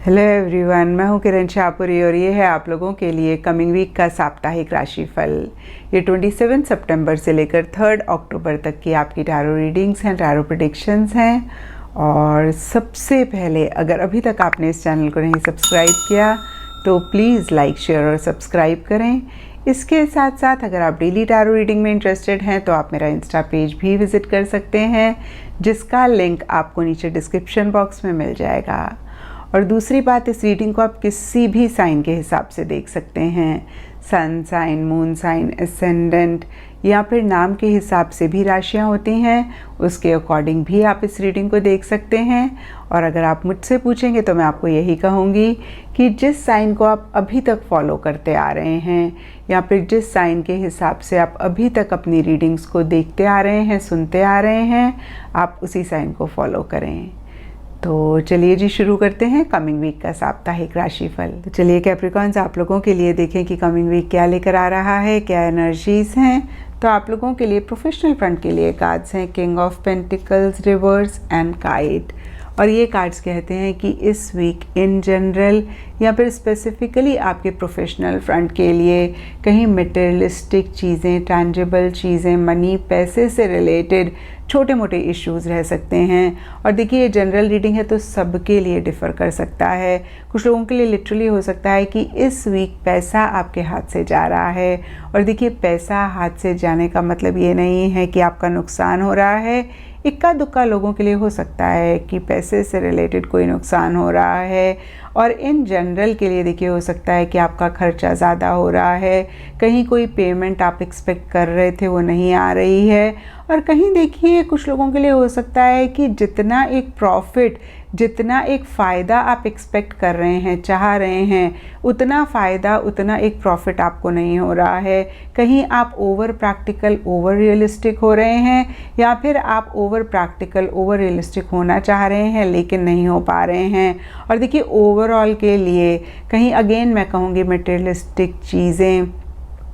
Hello everyone, मैं हूं किरण शाहपुरी और ये है आप लोगों के लिए कमिंग वीक का साप्ताहिक राशिफल। ये 27 सितंबर से लेकर 3 अक्टूबर तक की आपकी टैरो रीडिंग्स हैं, टैरो प्रेडिक्शंस हैं। और सबसे पहले अगर अभी तक आपने इस चैनल को नहीं सब्सक्राइब किया तो प्लीज़ लाइक, शेयर और सब्सक्राइब करें। इसके साथ साथ अगर आप डेली टैरो रीडिंग में इंटरेस्टेड हैं तो आप मेरा इंस्टा पेज भी विज़िट कर सकते हैं, जिसका लिंक आपको नीचे डिस्क्रिप्शन बॉक्स में मिल जाएगा। और दूसरी बात, इस रीडिंग को आप किसी भी साइन के हिसाब से देख सकते हैं। Sun sign, moon sign, ascendant या फिर नाम के हिसाब से भी राशियां होती हैं, उसके अकॉर्डिंग भी आप इस रीडिंग को देख सकते हैं। और अगर आप मुझसे पूछेंगे तो मैं आपको यही कहूँगी कि जिस साइन को आप अभी तक फॉलो करते आ रहे हैं या फिर जिस साइन के हिसाब से आप अभी तक अपनी रीडिंग्स को देखते आ रहे हैं, सुनते आ रहे हैं, आप उसी साइन को फॉलो करें। तो चलिए जी, शुरू करते हैं कमिंग वीक का साप्ताहिक राशिफल। तो चलिए कैप्रिकॉन्स, आप लोगों के लिए देखें कि कमिंग वीक क्या लेकर आ रहा है, क्या एनर्जीज हैं। तो आप लोगों के लिए प्रोफेशनल फ्रंट के लिए कार्ड्स हैं king of pentacles, reverse and kite. और ये कार्ड्स कहते हैं कि इस वीक इन जनरल या फिर स्पेसिफिकली आपके प्रोफेशनल फ्रंट के लिए कहीं मटेरियलिस्टिक चीज़ें, टैंजिबल चीज़ें, मनी, पैसे से रिलेटेड छोटे मोटे इश्यूज़ रह सकते हैं। और देखिए, ये जनरल रीडिंग है तो सबके लिए डिफ़र कर सकता है। कुछ लोगों के लिए लिटरली हो सकता है कि इस वीक पैसा आपके हाथ से जा रहा है। और देखिए, पैसा हाथ से जाने का मतलब ये नहीं है कि आपका नुकसान हो रहा है। इक्का दुक्का लोगों के लिए हो सकता है कि पैसे से रिलेटेड कोई नुकसान हो रहा है। और इन जनरल के लिए देखिए, हो सकता है कि आपका खर्चा ज़्यादा हो रहा है, कहीं कोई पेमेंट आप एक्सपेक्ट कर रहे थे वो नहीं आ रही है। और कहीं देखिए, कुछ लोगों के लिए हो सकता है कि जितना एक प्रॉफिट, जितना एक फ़ायदा आप एक्सपेक्ट कर रहे हैं, चाह रहे हैं, उतना फ़ायदा, उतना एक प्रॉफिट आपको नहीं हो रहा है। कहीं आप ओवर प्रैक्टिकल, ओवर रियलिस्टिक हो रहे हैं, या फिर आप ओवर प्रैक्टिकल, ओवर रियलिस्टिक होना चाह रहे हैं लेकिन नहीं हो पा रहे हैं। और देखिए, ओवरऑल के लिए कहीं अगेन मैं कहूँगी मटेरियलिस्टिक चीज़ें,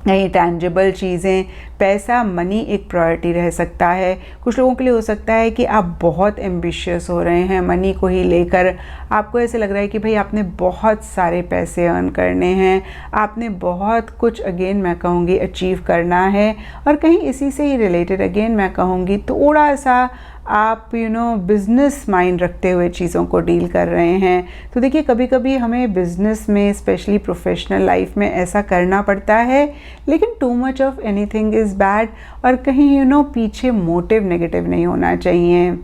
कहीं टैंजिबल चीज़ें, पैसा, मनी एक प्रायोरिटी रह सकता है। कुछ लोगों के लिए हो सकता है कि आप बहुत एम्बिशियस हो रहे हैं मनी को ही लेकर। आपको ऐसे लग रहा है कि भाई आपने बहुत सारे पैसे अर्न करने हैं, आपने बहुत कुछ अगेन मैं कहूँगी अचीव करना है। और कहीं इसी से ही रिलेटेड अगेन मैं कहूँगी थोड़ा सा आप बिज़नेस माइंड रखते हुए चीज़ों को डील कर रहे हैं। तो देखिए, कभी कभी हमें बिज़नेस में, स्पेशली प्रोफेशनल लाइफ में ऐसा करना पड़ता है, लेकिन too much of anything is bad. और कहीं पीछे मोटिव नेगेटिव नहीं होना चाहिए।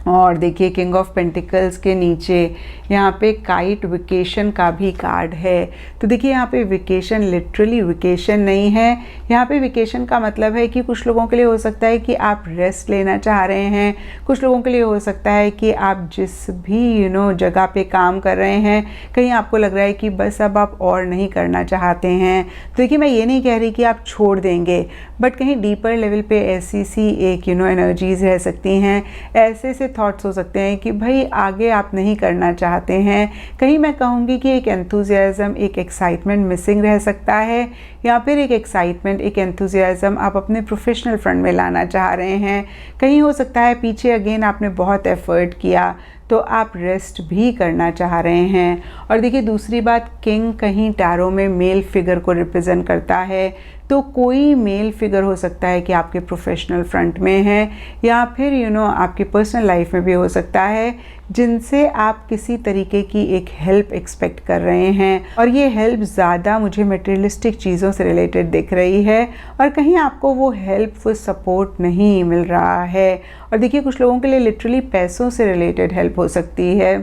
और देखिए, किंग ऑफ पेंटिकल्स के नीचे यहाँ पे काइट, वेकेशन का भी कार्ड है। तो देखिए, यहाँ पे वेकेशन लिटरली वेकेशन नहीं है। यहाँ पे वेकेशन का मतलब है कि कुछ लोगों के लिए हो सकता है कि आप रेस्ट लेना चाह रहे हैं। कुछ लोगों के लिए हो सकता है कि आप जिस भी जगह पे काम कर रहे हैं, कहीं आपको लग रहा है कि बस अब आप और नहीं करना चाहते हैं। तो देखिए, मैं ये नहीं कह रही कि आप छोड़ देंगे, बट कहीं डीपर लेवल पे ऐसी सी एक एनर्जीज़ रह सकती हैं, ऐसे थॉट्स हो सकते हैं कि भाई आगे आप नहीं करना चाहते हैं। कहीं मैं कहूँगी कि एक एंथुजियाज़म, एक एक्साइटमेंट मिसिंग रह सकता है, या फिर एक एक्साइटमेंट, एक एंथुजियाज़म आप अपने प्रोफेशनल फ्रंट में लाना चाह रहे हैं। कहीं हो सकता है पीछे अगेन आपने बहुत एफर्ट किया तो आप रेस्ट भी करना चाह रहे हैं। और देखिए, दूसरी बात, किंग कहीं टैरो में मेल फिगर को रिप्रेजेंट करता है। तो कोई मेल फिगर हो सकता है कि आपके प्रोफेशनल फ्रंट में है, या फिर आपकी पर्सनल लाइफ में भी हो सकता है, जिनसे आप किसी तरीके की एक हेल्प एक्सपेक्ट कर रहे हैं। और ये हेल्प ज़्यादा मुझे मटेरियलिस्टिक चीज़ों से रिलेटेड दिख रही है, और कहीं आपको वो हेल्प, वो सपोर्ट नहीं मिल रहा है। और देखिए, कुछ लोगों के लिए लिटरली पैसों से रिलेटेड हेल्प हो सकती है,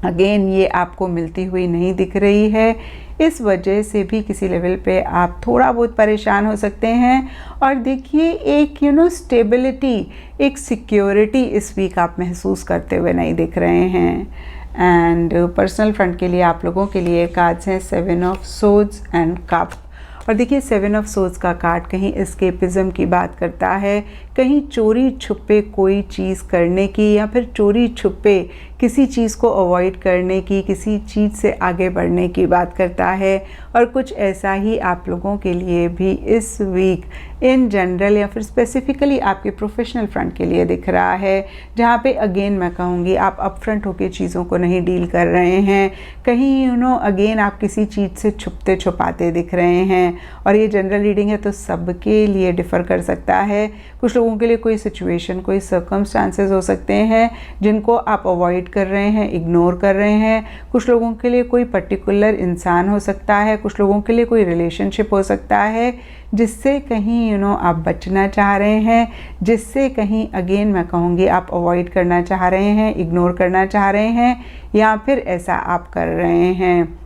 अगेन ये आपको मिलती हुई नहीं दिख रही है। इस वजह से भी किसी लेवल पे आप थोड़ा बहुत परेशान हो सकते हैं। और देखिए, एक स्टेबिलिटी, एक सिक्योरिटी इस वीक आप महसूस करते हुए नहीं दिख रहे हैं। एंड पर्सनल फ्रंट के लिए आप लोगों के लिए कार्ड्स हैं 7 ऑफ सोर्ड्स एंड कप। और देखिए, 7 ऑफ सोर्ड्स का कार्ड कहीं एस्केपिज्म की बात करता है, कहीं चोरी छुपे कोई चीज़ करने की या फिर चोरी छुपे किसी चीज़ को अवॉइड करने की, किसी चीज़ से आगे बढ़ने की बात करता है। और कुछ ऐसा ही आप लोगों के लिए भी इस वीक इन जनरल या फिर स्पेसिफिकली आपके प्रोफेशनल फ्रंट के लिए दिख रहा है, जहाँ पे अगेन मैं कहूँगी आप अपफ्रंट होकर चीज़ों को नहीं डील कर रहे हैं। कहीं अगेन आप किसी चीज़ से छुपते छुपाते दिख रहे हैं। और ये जनरल रीडिंग है तो सबके लिए डिफ़र कर सकता है। कुछ लोगों के लिए कोई सिचुएशन, कोई सर्कमस्टांसेस हो सकते हैं जिनको आप अवॉइड कर रहे हैं, इग्नोर कर रहे हैं। कुछ लोगों के लिए कोई पर्टिकुलर इंसान हो सकता है, कुछ लोगों के लिए कोई रिलेशनशिप हो सकता है जिससे कहीं आप बचना चाह रहे हैं, जिससे कहीं अगेन मैं कहूँगी आप अवॉइड करना चाह रहे हैं, इग्नोर करना चाह रहे हैं, या फिर ऐसा आप कर रहे हैं।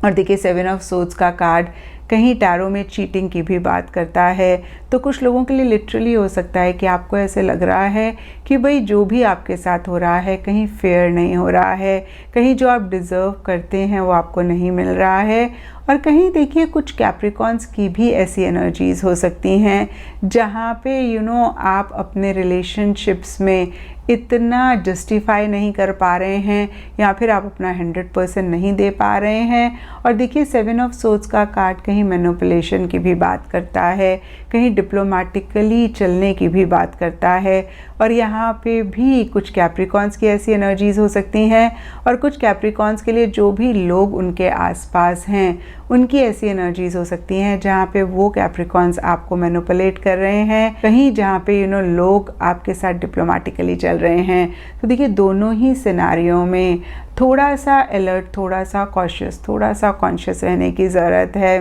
और देखिए 7 ऑफ सोर्ड्स का कार्ड कहीं टैरो में चीटिंग की भी बात करता है। तो कुछ लोगों के लिए लिटरली हो सकता है कि आपको ऐसे लग रहा है कि भाई जो भी आपके साथ हो रहा है कहीं फेयर नहीं हो रहा है, कहीं जो आप डिज़र्व करते हैं वो आपको नहीं मिल रहा है। और कहीं देखिए कुछ कैप्रिकॉन्स की भी ऐसी एनर्जीज़ हो सकती हैं जहाँ पे आप अपने रिलेशनशिप्स में इतना जस्टिफाई नहीं कर पा रहे हैं या फिर आप अपना 100% नहीं दे पा रहे हैं। और देखिए 7 ऑफ सोर्ड्स का कार्ड कहीं मैनिपुलेशन की भी बात करता है, कहीं डिप्लोमेटिकली चलने की भी बात करता है। और यहाँ पे भी कुछ कैप्रिकॉन्स की ऐसी एनर्जीज़ हो सकती हैं और कुछ कैप्रिकॉन्स के लिए जो भी लोग उनके आसपास हैं उनकी ऐसी एनर्जीज़ हो सकती हैं जहाँ पे वो कैप्रिकॉन्स आपको मैनिपुलेट कर रहे हैं, कहीं जहाँ पे लोग आपके साथ डिप्लोमेटिकली चल रहे हैं। तो देखिए दोनों ही सिनारियों में थोड़ा सा अलर्ट, थोड़ा सा कॉशियस, थोड़ा सा कॉन्शियस रहने की ज़रूरत है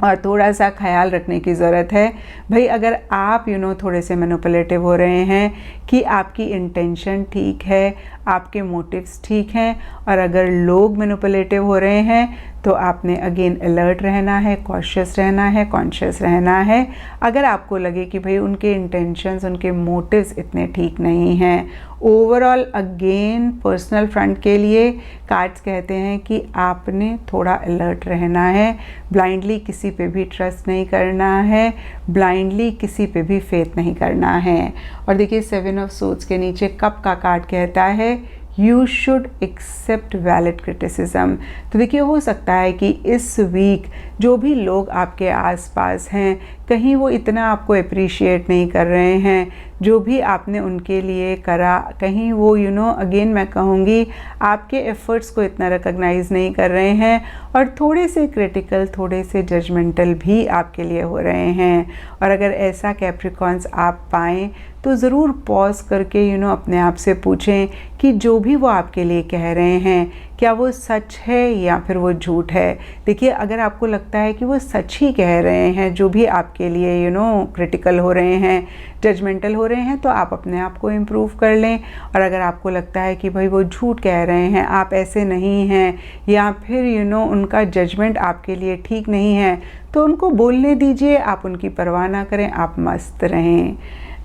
और थोड़ा सा ख्याल रखने की ज़रूरत है। भाई अगर आप थोड़े से मैनिपुलेटिव हो रहे हैं कि आपकी इंटेंशन ठीक है, आपके मोटिव्स ठीक हैं, और अगर लोग मैनिपुलेटिव हो रहे हैं तो आपने अगेन अलर्ट रहना है, कॉशियस रहना है, कॉन्शियस रहना है। अगर आपको लगे कि भाई उनके इंटेंशंस, उनके मोटिव्स इतने ठीक नहीं हैं। ओवरऑल अगेन पर्सनल फ्रंट के लिए कार्ड्स कहते हैं कि आपने थोड़ा अलर्ट रहना है, ब्लाइंडली किसी पे भी ट्रस्ट नहीं करना है, ब्लाइंडली किसी पे भी फेथ नहीं करना है। और देखिए 7 ऑफ सोर्ड्स के नीचे कप का कार्ड कहता है you should accept valid criticism. तो देखिए हो सकता है कि इस वीक जो भी लोग आपके आसपास हैं कहीं वो इतना आपको अप्रिशिएट नहीं कर रहे हैं, जो भी आपने उनके लिए करा कहीं वो अगेन मैं कहूँगी आपके एफ़र्ट्स को इतना रिकॉग्नाइज़ नहीं कर रहे हैं और थोड़े से क्रिटिकल, थोड़े से जजमेंटल भी आपके लिए हो रहे हैं। और अगर ऐसा कैप्रिकॉन्स आप पाएँ तो ज़रूर पॉज करके अपने आप से पूछें कि जो भी वो आपके लिए कह रहे हैं क्या वो सच है या फिर वो झूठ है। देखिए अगर आपको लगता है कि वो सच ही कह रहे हैं, जो भी आपके लिए क्रिटिकल हो रहे हैं, जजमेंटल हो रहे हैं, तो आप अपने आप को इम्प्रूव कर लें। और अगर आपको लगता है कि भाई वो झूठ कह रहे हैं, आप ऐसे नहीं हैं, या फिर उनका जजमेंट आपके लिए ठीक नहीं है, तो उनको बोलने दीजिए, आप उनकी परवाह ना करें, आप मस्त रहें।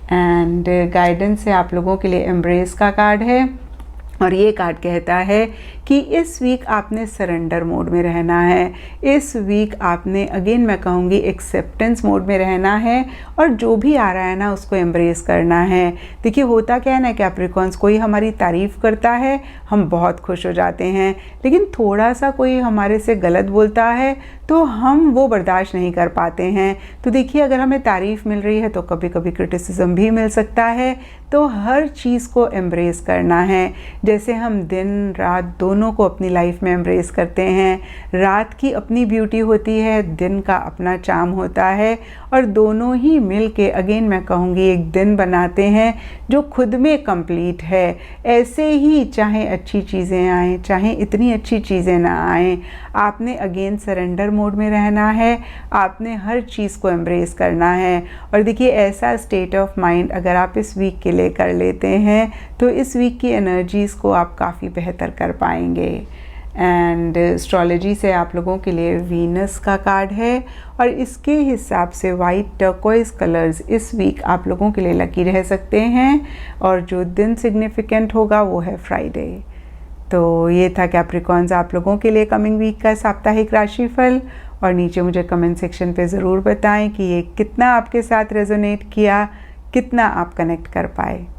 एंड गाइडेंस से आप लोगों के लिए एम्ब्रेस का कार्ड है और ये कार्ड कहता है कि इस वीक आपने सरेंडर मोड में रहना है, इस वीक आपने अगेन मैं कहूँगी एक्सेप्टेंस मोड में रहना है और जो भी आ रहा है ना उसको एम्ब्रेस करना है। देखिए होता क्या है ना कैप्रिकॉन्स, कोई हमारी तारीफ़ करता है हम बहुत खुश हो जाते हैं, लेकिन थोड़ा सा कोई हमारे से गलत बोलता है तो हम वो बर्दाश्त नहीं कर पाते हैं। तो देखिए अगर हमें तारीफ़ मिल रही है तो कभी कभी क्रिटिसिज्म भी मिल सकता है, तो हर चीज़ को एम्ब्रेस करना है। जैसे हम दिन रात दोनों को अपनी लाइफ में एम्ब्रेस करते हैं, रात की अपनी ब्यूटी होती है, दिन का अपना चार्म होता है, और दोनों ही मिल के अगेन मैं कहूँगी एक दिन बनाते हैं जो खुद में कंप्लीट है। ऐसे ही चाहे अच्छी चीज़ें आएँ, चाहे इतनी अच्छी चीज़ें ना आएँ, आपने अगेन सरेंडर मोड में रहना है, आपने हर चीज़ को एम्ब्रेस करना है। और देखिए ऐसा स्टेट ऑफ माइंड अगर आप इस वीक के लिए कर लेते हैं तो इस वीक की एनर्जीज़ को आप काफ़ी बेहतर कर पाएंगे। एंड एस्ट्रोलॉजी से आप लोगों के लिए वीनस का कार्ड है और इसके हिसाब से वाइट टर्कोइज कलर्स इस वीक आप लोगों के लिए लकी रह सकते हैं और जो दिन सिग्निफिकेंट होगा वो है फ्राइडे। तो ये था कैप्रिकॉन्स आप लोगों के लिए कमिंग वीक का साप्ताहिक राशिफल। और नीचे मुझे कमेंट सेक्शन पे ज़रूर बताएं कि ये कितना आपके साथ रेजोनेट किया, कितना आप कनेक्ट कर पाए।